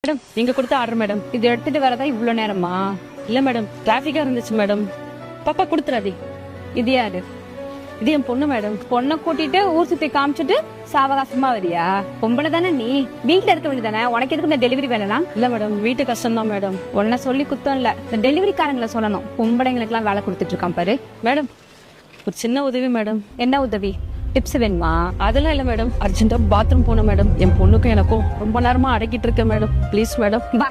Madam நீங்க கொடுத்த order madam. இது எடுத்துட்டு வரதா இவ்ளோ நேரமா? இல்ல மேடம் டிராபிக்கா இருந்துச்சு மேடம். பாப்பா கொடுத்துறாதி. இது யாரு? இது என் பொண்ணு மேடம். பொண்ணை கூட்டிட்டு ஊர் சுத்தி காமிச்சிட்டு சாவகாசமா வரியா? பொம்பளை தானே நீ, வீட்டுல இருக்க வேண்டியதானே? உனக்கு எதுக்கு இந்த டெலிவரி வேலைலாம்? இல்ல மேடம் வீட்டு கஷ்டம் தான் மேடம். உன்னை சொல்லி குத்தம் இல்ல, இந்த டெலிவரிக்காரங்களை சொல்லணும். பொம்பளைங்களுக்கு எல்லாம் வேலை கொடுத்துட்டு இருக்கான் பாரு. மேடம் ஒரு சின்ன உதவி மேடம். என்ன உதவி? டிப்ஸ் வேணுமா? அதெல்லாம் இல்ல மேடம், அர்ஜென்ட்டா பாத்ரூம் போன மேடம். என் பொண்ணுக்கும் எனக்கும் ரொம்ப நேரமா அடக்கிட்டு இருக்கேன் மேடம். Please madam. வா,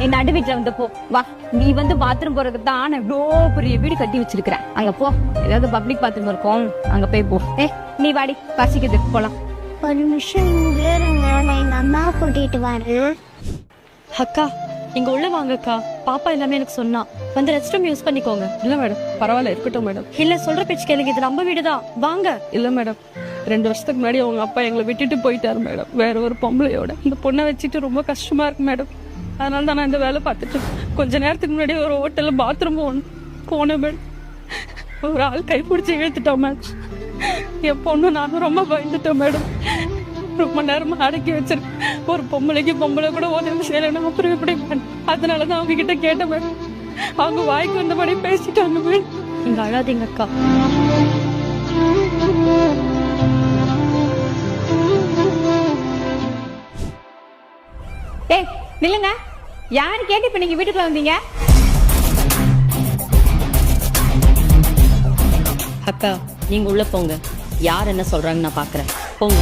என் நடு வீட்டுல வந்து போ. வா, நீ வந்து பாத்ரூம் போறதுக்கு தான் நான் இவ்வளோ பெரிய வீடு கட்டி வச்சிருக்கிறேன். அங்க போ, ஏதாவது பப்ளிக் பாத்ரூம் இருக்கும், அங்க போய் போ. நீ வாடி, பசிக்குது, போலாம். ஒரு நிமிஷம் இங்கே இருங்க, நான் எங்க அம்மா கூட்டிட்டு வரேன். அக்கா இங்க உள்ள வாங்கக்கா. பாப்பா எல்லாமே எனக்கு சொன்னா. வந்து ரெஸ்ட் ரூம் யூஸ் பண்ணிக்கோங்க. இல்ல மேடம் பரவாயில்ல இருக்கட்டும் மேடம். இல்ல சொல்ற பேச்சு கேளுங்க, இது நம்ம வீடுதான், வாங்க. இல்ல மேடம் 2 வருஷத்துக்கு முன்னாடி அவங்க அப்பா எங்களை விட்டுட்டு போயிட்டாரு மேடம், வேற ஒரு பொம்பளையோட. இந்த பொண்ணை வச்சுட்டு ரொம்ப கஷ்டமா இருக்கு மேடம். அதனால தான் நான் இந்த வேலை பார்த்துட்டு கொஞ்ச நேரத்துக்கு முன்னாடி ஒரு ஹோட்டல்ல பாத்ரூம் போனேன் மேடம். ஒரு ஆள் கைப்பிடிச்சி இழுத்துட்டோம் மேடம். என் பொண்ணு நானும் ரொம்ப பயந்துட்டோம் மேடம். ரொம்ப நேரமா அடக்கி வச்சிருக்கேன். ஒரு பொம்பளை கூட உதவி செய்யலைன்னா அப்புறம் எப்படி மேடம்? அதனாலதான் அவங்க கிட்ட கேட்டேன் மேடம். அவங்க வாய்க்கு வந்தபடி பேசிட்டாங்க மேடம். நீங்க அழாதீங்க அக்கா. ஏய் நில்லுங்க, யாரு கேட்டு இப்ப நீங்க வீட்டுக்குள்ள வந்தீங்க? அக்கா நீங்க உள்ள போங்க, யார் என்ன சொல்றாங்கன்னு நான் பாக்குறேன். போங்க.